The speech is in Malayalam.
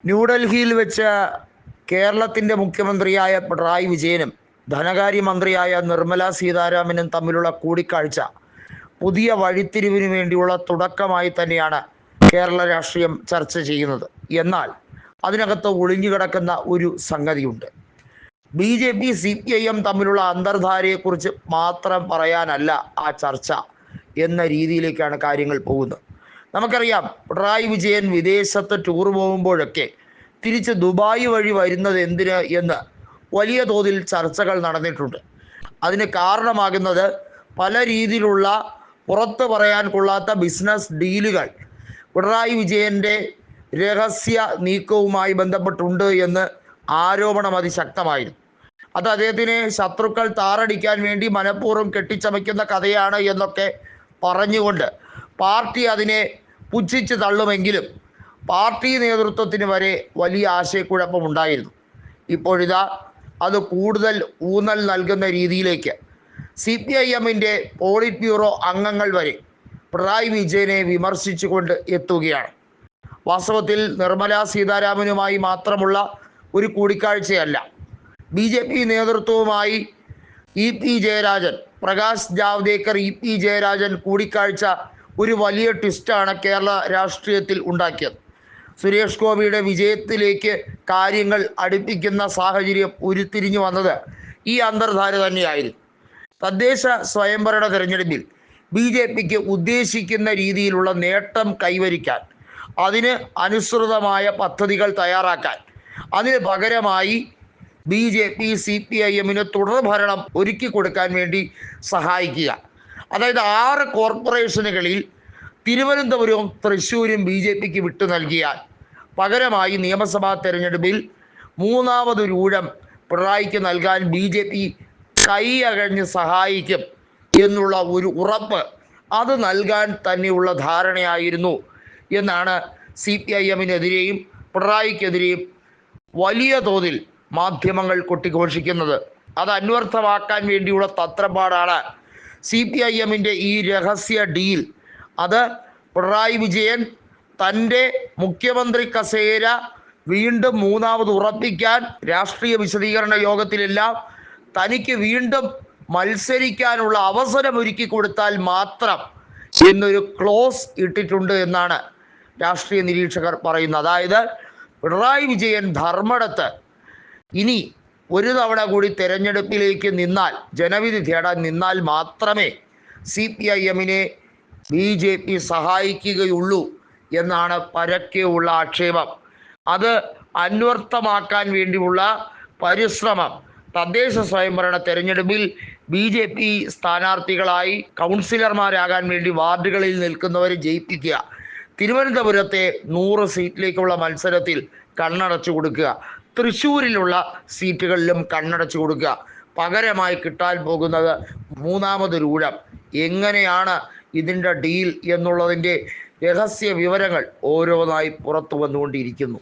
ന്യൂഡൽഹിയിൽ വെച്ച് കേരളത്തിൻ്റെ മുഖ്യമന്ത്രിയായ പിണറായി വിജയനും ധനകാര്യമന്ത്രിയായ നിർമ്മല സീതാരാമനും തമ്മിലുള്ള കൂടിക്കാഴ്ച പുതിയ വഴിത്തിരിവിന് വേണ്ടിയുള്ള തുടക്കമായി തന്നെയാണ് കേരള രാഷ്ട്രീയം ചർച്ച ചെയ്യുന്നത്. എന്നാൽ അതിനകത്ത് ഒളിഞ്ഞുകിടക്കുന്ന ഒരു സംഗതിയുണ്ട്. BJP CPIM തമ്മിലുള്ള അന്തർധാരയെക്കുറിച്ച് മാത്രം പറയാനല്ല ആ ചർച്ച എന്ന രീതിയിലേക്കാണ് കാര്യങ്ങൾ പോകുന്നത്. നമുക്കറിയാം, പിണറായി വിജയൻ വിദേശത്ത് ടൂർ പോകുമ്പോഴൊക്കെ തിരിച്ച് ദുബായ് വഴി വരുന്നത് എന്തിന് എന്ന് വലിയ തോതിൽ ചർച്ചകൾ നടന്നിട്ടുണ്ട്. അതിന് കാരണമാകുന്നത് പല രീതിയിലുള്ള പുറത്ത് പറയാൻ കൊള്ളാത്ത ബിസിനസ് ഡീലുകൾ പിണറായി വിജയൻ്റെ രഹസ്യ നീക്കവുമായി ബന്ധപ്പെട്ടുണ്ട് എന്ന് ആരോപണം അതിശക്തമായിരുന്നു. അത് അദ്ദേഹത്തിന് ശത്രുക്കൾ താറടിക്കാൻ വേണ്ടി മനഃപൂർവ്വം കെട്ടിച്ചമയ്ക്കുന്ന കഥയാണ് എന്നൊക്കെ പറഞ്ഞുകൊണ്ട് പാർട്ടി അതിനെ പുച്ഛിച്ച് തള്ളുമെങ്കിലും പാർട്ടി നേതൃത്വത്തിന് വരെ വലിയ ആശയക്കുഴപ്പമുണ്ടായിരുന്നു. ഇപ്പോഴിതാ അത് കൂടുതൽ ഊന്നൽ നൽകുന്ന രീതിയിലേക്ക് CPIMൻ്റെ പോളിറ്റ് ബ്യൂറോ അംഗങ്ങൾ വരെ പിണറായി വിജയനെ വിമർശിച്ചുകൊണ്ട് എത്തുകയാണ്. വാസ്തവത്തിൽ നിർമ്മല സീതാരാമനുമായി മാത്രമുള്ള ഒരു കൂടിക്കാഴ്ചയല്ല, BJP നേതൃത്വവുമായി EP ജയരാജൻ, പ്രകാശ് ജാവ്ദേക്കർ, EP ജയരാജൻ കൂടിക്കാഴ്ച ഒരു വലിയ ട്വിസ്റ്റാണ് കേരള രാഷ്ട്രീയത്തിൽ ഉണ്ടാക്കിയത്. സുരേഷ് ഗോപിയുടെ വിജയത്തിലേക്ക് കാര്യങ്ങൾ അടുപ്പിക്കുന്ന സാഹചര്യം ഉരുത്തിരിഞ്ഞു വന്നത് ഈ അന്തർധാര തന്നെയായിരുന്നു. തദ്ദേശ സ്വയംഭരണ തെരഞ്ഞെടുപ്പിൽ BJPക്ക് ഉദ്ദേശിക്കുന്ന രീതിയിലുള്ള നേട്ടം കൈവരിക്കാൻ, അതിന് അനുസൃതമായ പദ്ധതികൾ തയ്യാറാക്കാൻ, അതിന് പകരമായി BJP CPIMന് തുടർഭരണം ഒരുക്കി കൊടുക്കാൻ വേണ്ടി സഹായിക്കുക. അതായത് 6 കോർപ്പറേഷനുകളിൽ തിരുവനന്തപുരവും തൃശ്ശൂരും BJPക്ക് വിട്ടു നൽകിയാൽ പകരമായി നിയമസഭാ തെരഞ്ഞെടുപ്പിൽ 3ാമതൊരു ഊഴം പിണറായിക്ക് നൽകാൻ BJP കൈയകഞ്ഞ് സഹായിക്കും എന്നുള്ള ഒരു ഉറപ്പ് നൽകാൻ തന്നെയുള്ള ധാരണയായിരുന്നു എന്നാണ് CPIMനെതിരെയും പിണറായിക്കെതിരെയും വലിയ തോതിൽ മാധ്യമങ്ങൾ കൊട്ടിഘോഷിക്കുന്നത്. അത് അന്വർത്ഥമാക്കാൻ വേണ്ടിയുള്ള തത്രപ്പാടാണ് CPIMൻ്റെ ഈ രഹസ്യ ഡീൽ. അത് പിണറായി വിജയൻ തൻ്റെ മുഖ്യമന്ത്രി കസേര വീണ്ടും 3ാമത് ഉറപ്പിക്കാൻ രാഷ്ട്രീയ വിശദീകരണ യോഗത്തിലെല്ലാം തനിക്ക് വീണ്ടും മത്സരിക്കാനുള്ള അവസരം ഒരുക്കി കൊടുത്താൽ മാത്രം എന്നൊരു ക്ലോസ് ഇട്ടിട്ടുണ്ട് എന്നാണ് രാഷ്ട്രീയ നിരീക്ഷകർ പറയുന്നത്. അതായത് പിണറായി വിജയൻ ധർമ്മടത്ത് ഇനി ഒരു തവണ കൂടി തെരഞ്ഞെടുപ്പിലേക്ക് നിന്നാൽ, ജനവിധി തേടാൻ നിന്നാൽ മാത്രമേ CPIMനെ BJP സഹായിക്കുകയുള്ളൂ എന്നാണ് പരക്കെയുള്ള ആക്ഷേപം. അത് അന്വർത്ഥമാക്കാൻ വേണ്ടിയുള്ള പരിശ്രമം തദ്ദേശ സ്വയംഭരണ തെരഞ്ഞെടുപ്പിൽ BJP സ്ഥാനാർത്ഥികളായി കൗൺസിലർമാരാകാൻ വേണ്ടി വാർഡുകളിൽ നിൽക്കുന്നവരെ ജയിപ്പിക്കുക, തിരുവനന്തപുരത്തെ 100 സീറ്റിലേക്കുള്ള മത്സരത്തിൽ കണ്ണടച്ചു കൊടുക്കുക, തൃശ്ശൂരിലുള്ള സീറ്റുകളിലും കണ്ണടച്ചു കൊടുക്കുക, പകരമായി കിട്ടാൻ പോകുന്നത് 3ാമതൊരു ഊഴം. എങ്ങനെയാണ് ഇതിൻ്റെ ഡീൽ എന്നുള്ളതിൻ്റെ രഹസ്യ വിവരങ്ങൾ ഓരോന്നായി പുറത്തു വന്നുകൊണ്ടിരിക്കുന്നു.